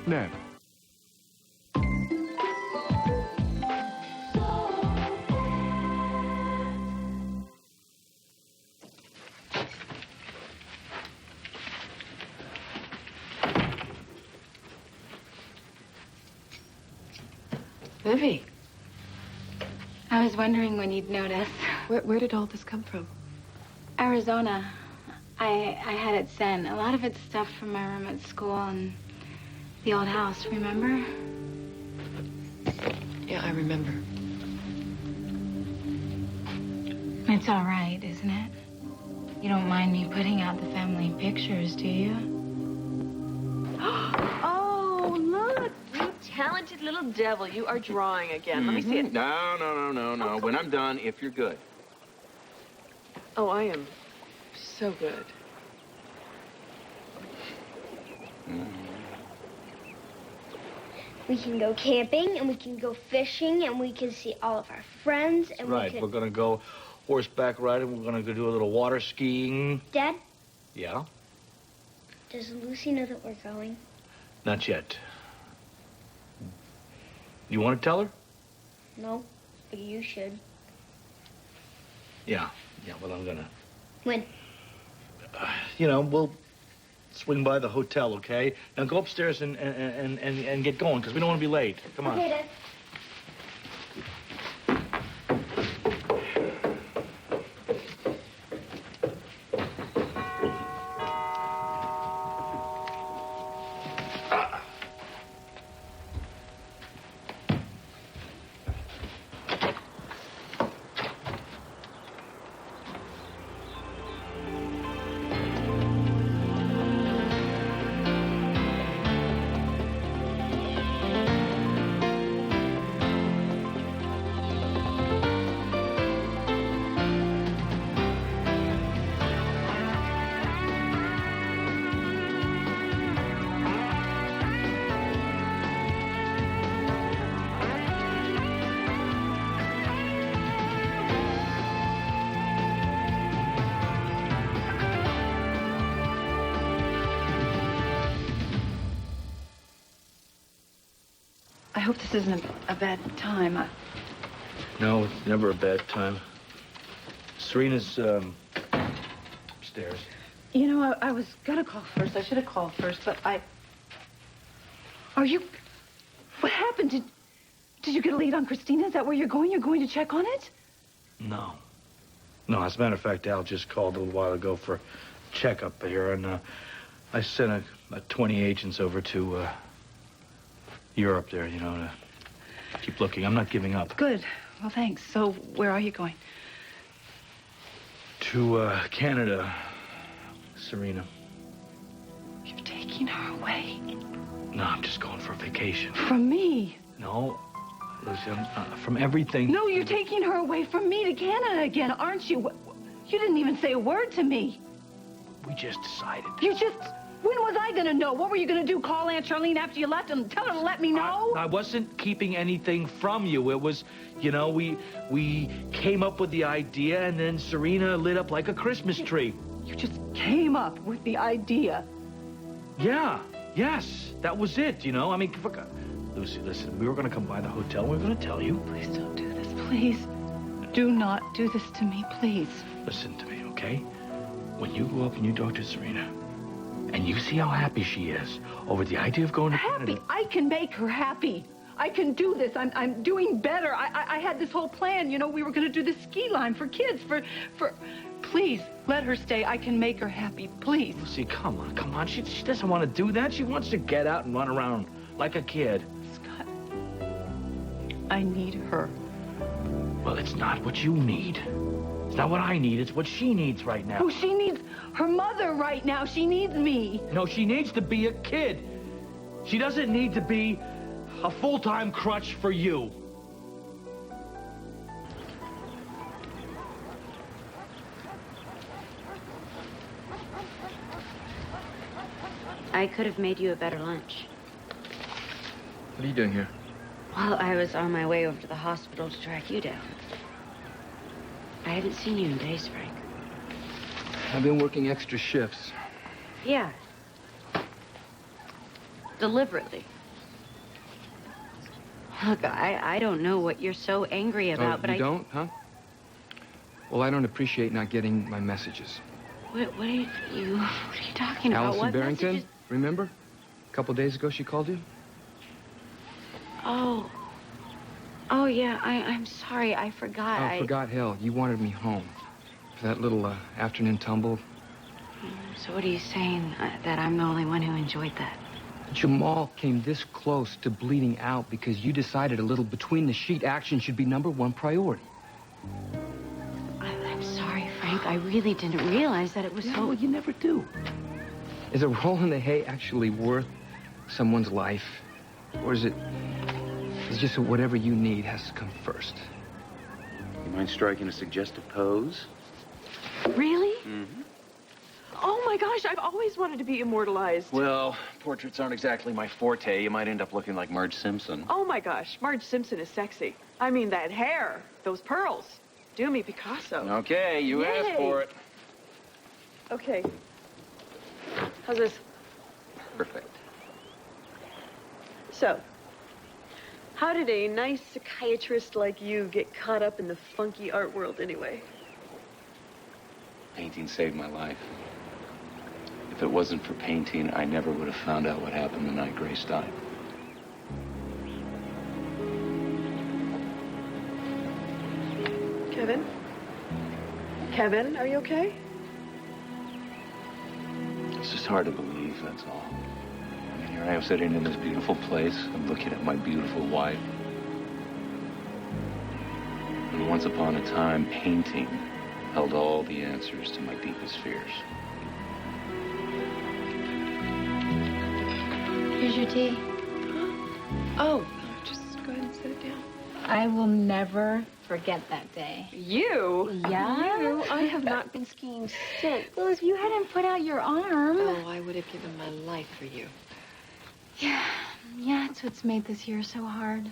Ned. Livy. I was wondering when you'd notice. Where did all this come from? Arizona. I had it sent. A lot of it's stuff from my room at school and the old house, remember? Yeah, I remember. It's all right, isn't it? You don't mind me putting out the family pictures, do you? Oh, look, you talented little devil. You are drawing again. Let me see it. No. Oh, When I'm done, if you're good. Oh, I am so good. We can go camping, and we can go fishing, and we can see all of our friends, and Right, we're gonna go horseback riding, we're gonna go do a little water skiing. Dad, Yeah? does Lucy know that we're going? Not yet. You wanna tell her? No, but you should. Yeah, well, I'm gonna. When? You know, we'll swing by the hotel, okay? Now go upstairs and get going, because we don't want to be late. Come on. Okay, Dad. I hope this isn't a bad time. No, it's never a bad time. Serena's, upstairs. You know, I was gonna call first. I should have called first, but Are you... What happened? Did you get a lead on Christina? Is that where you're going? You're going to check on it? No, as a matter of fact, Al just called a little while ago for a checkup here, and, I sent a 20 agents over to, Europe there, you know, to keep looking. I'm not giving up. Good. Well, thanks. So, where are you going? To, Canada, Serena. You're taking her away. No, I'm just going for a vacation. From me? No, listen, from everything. No, you're taking her away from me to Canada again, aren't you? You didn't even say a word to me. We just decided. When was I gonna know? What were you gonna do? Call Aunt Charlene after you left and tell her to let me know? I wasn't keeping anything from you. It was, you know, we came up with the idea, and then Serena lit up like a Christmas tree. You just came up with the idea. Yeah, yes, that was it, you know. I mean, Lucy, listen, we were gonna come by the hotel, and we were gonna tell you. Please don't do this, please. Do not do this to me, please. Listen to me, okay? When you go up and you talk to Serena, and you see how happy she is over the idea of going to Canada. Happy? I can make her happy. I can do this. I'm doing better. I had this whole plan. You know, we were going to do the ski line for kids, for... Please, let her stay. I can make her happy, please. Lucy, come on. She doesn't want to do that. She wants to get out and run around like a kid. Scott, I need her. Well, it's not what you need. It's not what I need. It's what she needs right now. Oh, she needs her mother right now. She needs me. No, she needs to be a kid. She doesn't need to be a full-time crutch for you. I could have made you a better lunch. What are you doing here? Well, I was on my way over to the hospital to track you down. I haven't seen you in days, Frank. I've been working extra shifts. Yeah. deliberately. Look, I don't know what you're so angry about, but you don't, huh? Well, I don't appreciate not getting my messages. What are you talking about? Allison What Barrington, messages? remember? A couple days ago she called you? Oh, yeah, I'm sorry, I forgot. Oh, forgot, hell. You wanted me home. For that little afternoon tumble. So what are you saying? That I'm the only one who enjoyed that? Jamal came this close to bleeding out because you decided a little between-the-sheet action should be #1 priority. I'm sorry, Frank. I really didn't realize that it was so... Well, you never do. Is a roll in the hay actually worth someone's life? Or is it... It's just that whatever you need has to come first? You mind striking a suggestive pose? Really? Mm-hmm. Oh my gosh, I've always wanted to be immortalized. Well, portraits aren't exactly my forte. You might end up looking like Marge Simpson. Oh my gosh, Marge Simpson is sexy. I mean, that hair, those pearls. Do me Picasso. Okay, you Yay. asked for it. Okay. How's this? Perfect. So, how did a nice psychiatrist like you get caught up in the funky art world anyway? Painting saved my life. If it wasn't for painting, I never would have found out what happened the night Grace died. Kevin? Kevin, are you okay? It's just hard to believe, that's all. I mean, here I am sitting in this beautiful place. I'm looking at my beautiful wife. And once upon a time, painting held all the answers to my deepest fears. Here's your tea. Oh, just go ahead and sit it down. I will never forget that day. You? Yeah? You? I have not been skiing since. Well, if you hadn't put out your arm. Oh, I would have given my life for you. Yeah, it's what's made this year so hard.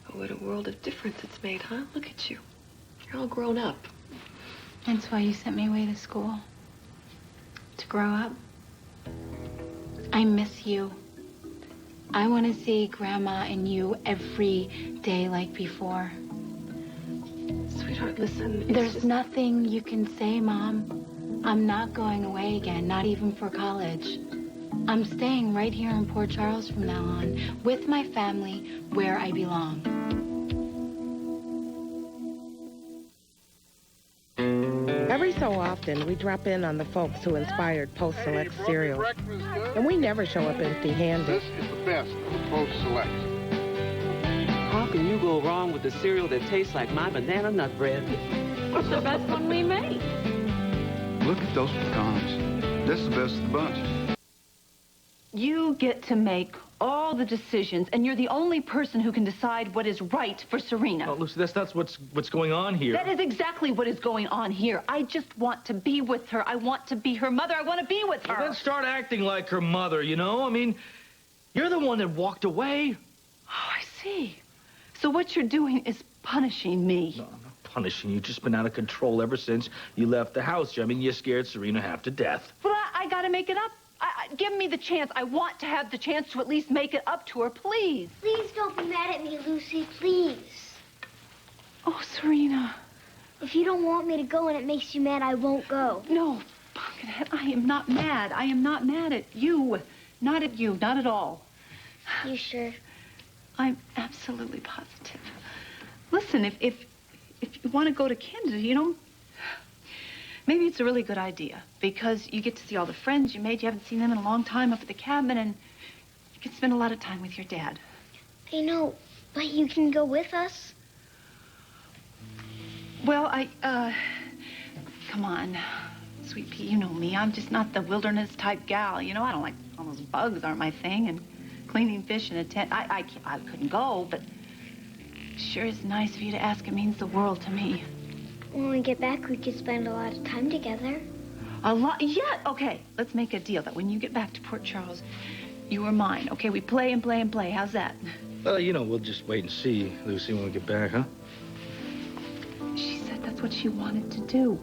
But what a world of difference it's made, huh? Look at you. You're all grown up. That's why you sent me away to school. To grow up. I miss you. I want to see Grandma and you every day like before. Sweetheart, listen. it's There's just- nothing you can say, Mom. I'm not going away again, not even for college. I'm staying right here in Port Charles from now on, with my family, where I belong. Every so often, we drop in on the folks who inspired Post-Select cereal. And we never show up empty-handed. This is the best of Post-Select. How can you go wrong with a cereal that tastes like my banana nut bread? It's the best one we made. Look at those pecans. This is the best of the bunch. You get to make all the decisions, and you're the only person who can decide what is right for Serena. Oh, Lucy, that's what's going on here. That is exactly what is going on here. I just want to be with her. I want to be her mother. I want to be with her. Well, then start acting like her mother, you know? I mean, you're the one that walked away. Oh, I see. So what you're doing is punishing me. No, I'm not punishing you. You've just been out of control ever since you left the house. I mean, you scared Serena half to death. Well, I got to make it up. Give me the chance. I want to have the chance to at least make it up to her, please. Please don't be mad at me, Lucy, please. Oh, Serena. If you don't want me to go and it makes you mad, I won't go. No, Pumpkinhead, I am not mad. I am not mad at you. Not at you. Not at all. You sure? I'm absolutely positive. Listen, if you want to go to Canada, you know, maybe it's a really good idea because you get to see all the friends you made. You haven't seen them in a long time up at the cabin, and you can spend a lot of time with your dad. I know, but you can go with us. Well, come on, Sweet Pea, you know me. I'm just not the wilderness type gal. You know, I don't like, all those bugs aren't my thing, and cleaning fish in a tent. I couldn't go, but it sure is nice of you to ask. It means the world to me. When we get back, we could spend a lot of time together. A lot? Yeah, okay. Let's make a deal that when you get back to Port Charles, you are mine. Okay, we play and play and play. How's that? Well, you know, we'll just wait and see, Lucy, when we get back, huh? She said that's what she wanted to do.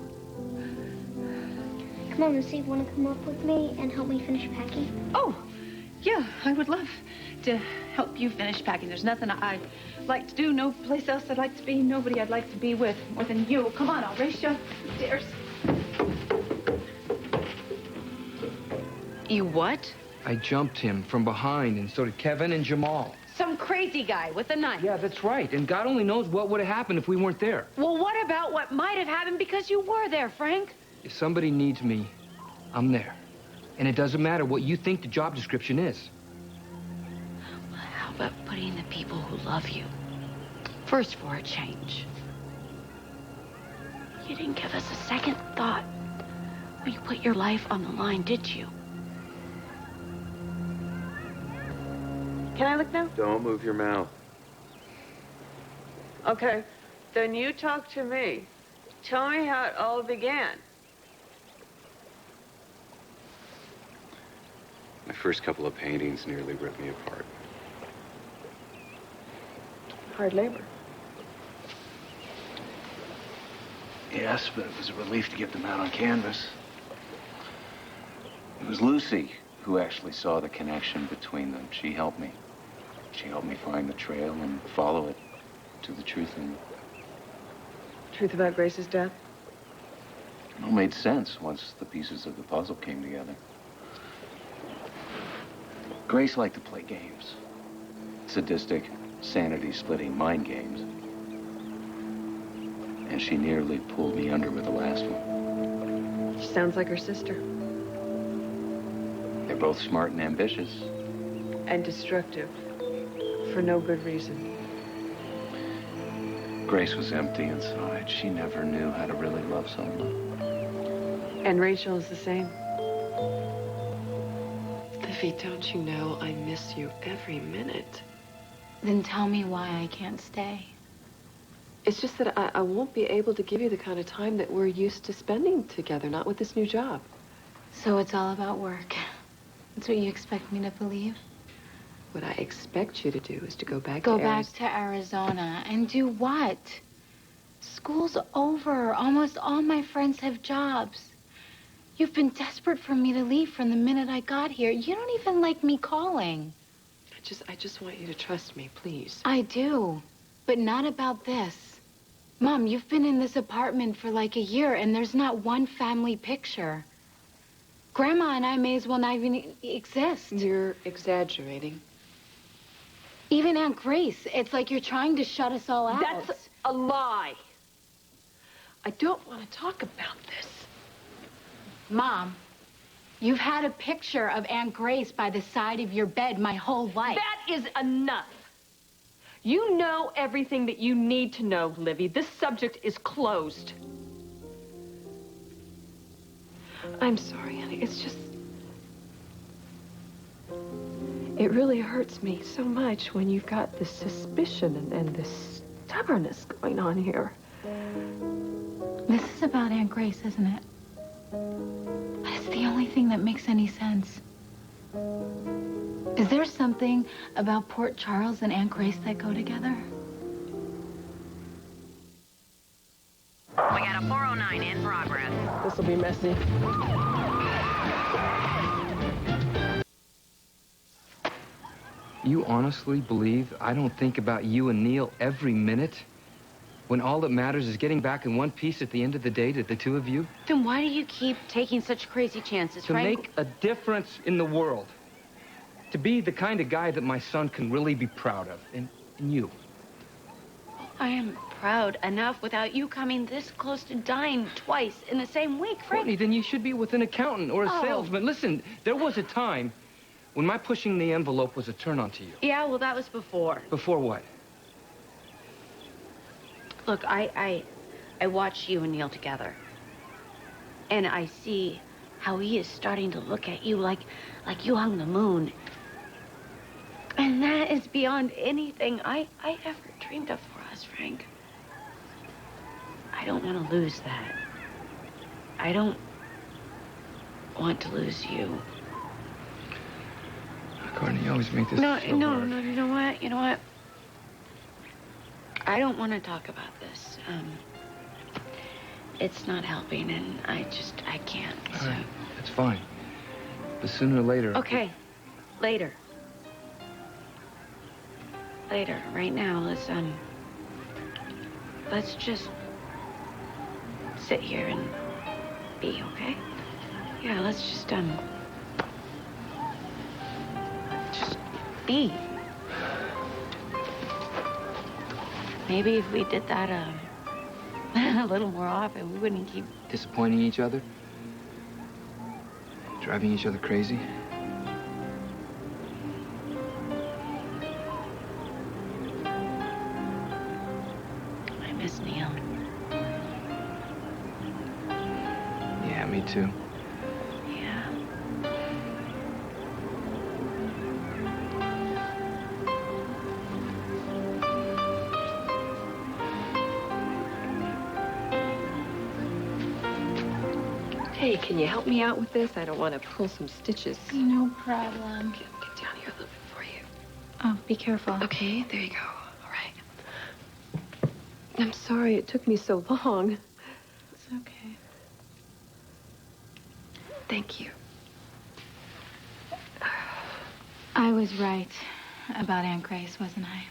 Come on, Lucy, want to come up with me and help me finish packing? Oh, Yeah, I would love to help you finish packing. There's nothing I'd like to do, no place else I'd like to be, nobody I'd like to be with more than you. Come on, I'll race you upstairs. You what? I jumped him from behind, and so did Kevin and Jamal. Some crazy guy with a knife. Yeah, that's right. And God only knows what would have happened if we weren't there. Well, what about what might have happened because you were there, Frank? If somebody needs me, I'm there. And it doesn't matter what you think the job description is. Well, how about putting the people who love you first for a change? You didn't give us a second thought when you put your life on the line, did you? Can I look now? Don't move your mouth. Okay. Then you talk to me. Tell me how it all began. My first couple of paintings nearly ripped me apart. Hard labor. Yes, but it was a relief to get them out on canvas. It was Lucy who actually saw the connection between them. She helped me. She helped me find the trail and follow it to the truth in it. Truth about Grace's death? It all made sense once the pieces of the puzzle came together. Grace liked to play games. Sadistic, sanity-splitting mind games. And she nearly pulled me under with the last one. She sounds like her sister. They're both smart and ambitious. And destructive. For no good reason. Grace was empty inside. She never knew how to really love someone. And Rachel is the same. Livy, don't you know I miss you every minute? Then tell me why I can't stay. It's just that I won't be able to give you the kind of time that we're used to spending together, not with this new job. So it's all about work. That's what you expect me to believe? What I expect you to do is to go back Go to back to Arizona and do what? School's over. Almost all my friends have jobs. You've been desperate for me to leave from the minute I got here. You don't even like me calling. I just want you to trust me, please. I do, but not about this. Mom, you've been in this apartment for like a year, and there's not one family picture. Grandma and I may as well not even exist. You're exaggerating. Even Aunt Grace, it's like you're trying to shut us all out. That's a lie. I don't want to talk about this. Mom, you've had a picture of Aunt Grace by the side of your bed my whole life. That is enough. You know everything that you need to know, Livy. This subject is closed. I'm sorry, honey. It's just... It really hurts me so much when you've got this suspicion and this stubbornness going on here. This is about Aunt Grace, isn't it? But it's the only thing that makes any sense. Is there something about Port Charles and Aunt Grace that go together? We got a 409 in progress. This will be messy. You honestly believe I don't think about you and Neil every minute? When all that matters is getting back in one piece at the end of the day to the two of you? Then why do you keep taking such crazy chances, To Frank? make a difference in the world. To be the kind of guy that my son can really be proud of. And you. I am proud enough without you coming this close to dying twice in the same week, Frank. Courtney, then you should be with an accountant or a salesman. Listen, there was a time when my pushing the envelope was a turn-on to you. Yeah, well, that was before. Before what? Look, I watch you and Neil together. And I see how he is starting to look at you like you hung the moon. And that is beyond anything I ever dreamed of for us, Frank. I don't want to lose that. I don't want to lose you. Courtney, you always make this No, so hard. you know what? I don't want to talk about this. It's not helping, and I can't. All right, that's fine. But sooner or later... Okay. Later. Later. Right now, let's just sit here and be, okay? Yeah, let's just be. Maybe if we did that, a little more often, we wouldn't keep Disappointing each other? Driving each other crazy? I miss Neil. Yeah, me too. Yeah. Hey, can you help me out with this? I don't want to pull some stitches. No problem. Get down here a little bit for you. Oh, be careful. Okay, there you go. All right. I'm sorry it took me so long. It's okay. Thank you. I was right about Aunt Grace, wasn't I?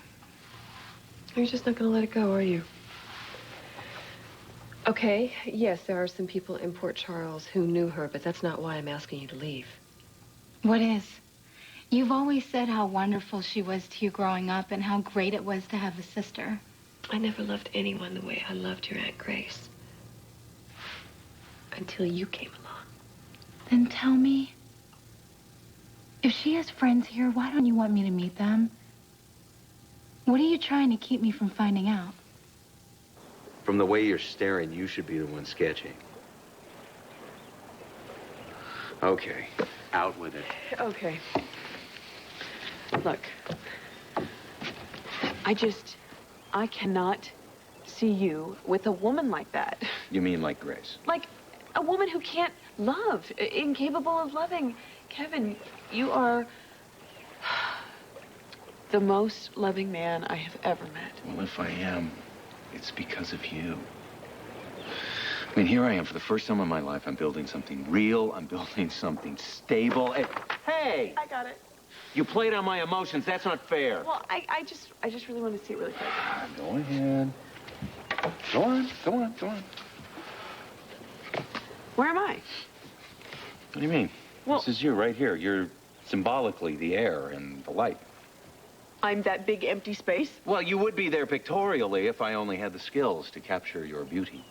You're just not going to let it go, are you? Okay, yes, there are some people in Port Charles who knew her, but that's not why I'm asking you to leave. What is? You've always said how wonderful she was to you growing up and how great it was to have a sister. I never loved anyone the way I loved your Aunt Grace. Until you came along. Then tell me, if she has friends here, why don't you want me to meet them? What are you trying to keep me from finding out? From the way you're staring, you should be the one sketching. Okay, out with it. Okay. Look, I cannot see you with a woman like that. You mean like Grace? Like a woman who can't love, incapable of loving. Kevin, you are the most loving man I have ever met. Well, if I am, it's because of you. I mean, here I am for the first time in my life. I'm building something real. I'm building something stable. Hey! I got it. You played on my emotions. That's not fair. Well, I just really want to see it really quick. Go ahead. Go on. Where am I? What do you mean? Well, this is you right here. You're symbolically the air and the light. I'm that big empty space? Well, you would be there pictorially if I only had the skills to capture your beauty.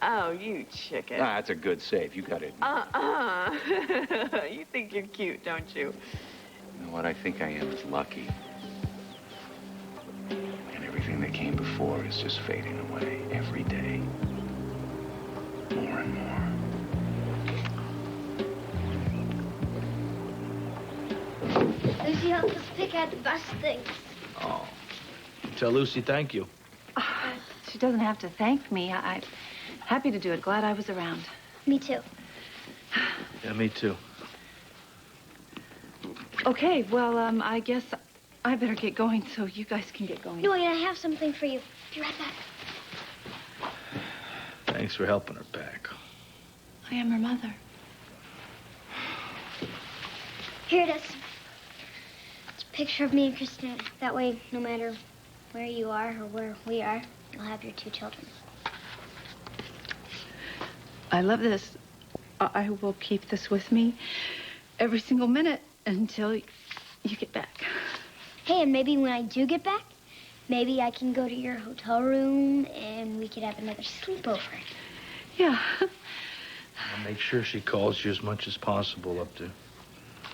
Oh, you chicken. Ah, that's a good save. You got it. You think you're cute, don't you? You know what I think I am is lucky. And everything that came before is just fading away every day. More and more. Lucy helped us pick out the best things. Oh. Tell Lucy thank you. She doesn't have to thank me. I'm happy to do it. Glad I was around. Me too. Yeah, me too. Okay, well, I guess I better get going so you guys can get going. No, wait, I have something for you. Be right back. Thanks for helping her back. I am her mother. Here it is. It's a picture of me and Christina. That way, no matter where you are or where we are, you'll have your two children. I love this. I will keep this with me every single minute until you get back. Hey, and maybe when I do get back, maybe I can go to your hotel room and we could have another sleepover. Yeah. I'll make sure she calls you as much as possible up to.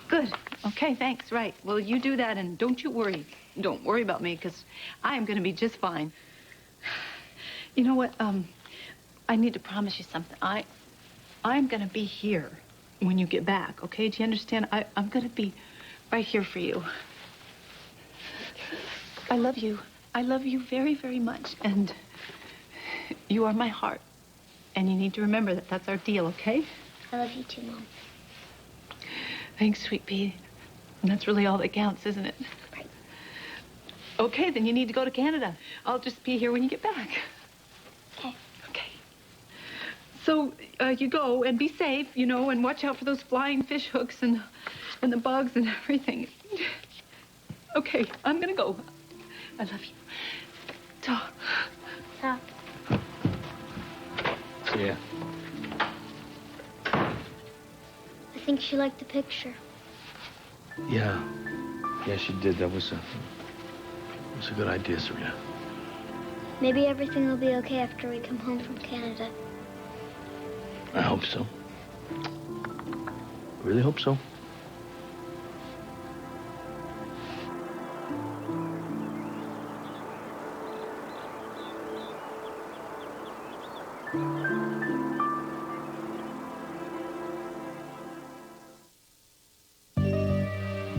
Good. Okay, thanks. Right. Well, you do that and don't you worry. Don't worry about me because I am going to be just fine. You know what? I need to promise you something. I'm going to be here when you get back, okay? Do you understand? I'm going to be right here for you. I love you. I love you very, very much. And you are my heart. And you need to remember that that's our deal, okay? I love you too, Mom. Thanks, sweet pea. And that's really all that counts, isn't it? Right. Okay, then you need to go to Canada. I'll just be here when you get back. Okay. Okay. So, you go and be safe, you know, and watch out for those flying fish hooks and and the bugs and everything. Okay, I'm gonna go. I love you. Ta. Ta. Yeah. I think she liked the picture. Yeah. Yeah, she did. That was a good idea, Serena. Maybe everything will be okay after we come home from Canada. I hope so. Really hope so.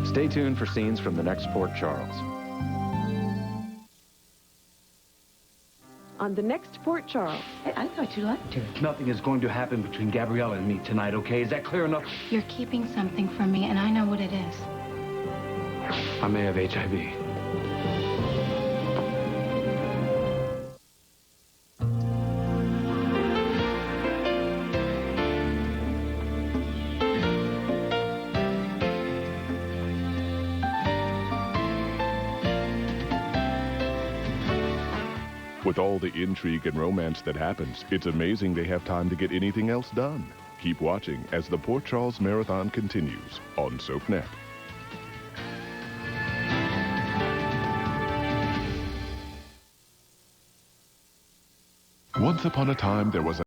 Stay tuned for scenes from the next Port Charles. On the next Port Charles. I thought you liked her. Nothing is going to happen between Gabriella and me tonight, okay? Is that clear enough? You're keeping something from me, and I know what it is. I may have HIV. With all the intrigue and romance that happens, it's amazing they have time to get anything else done. Keep watching as the Port Charles Marathon continues on SoapNet. Once upon a time, there was a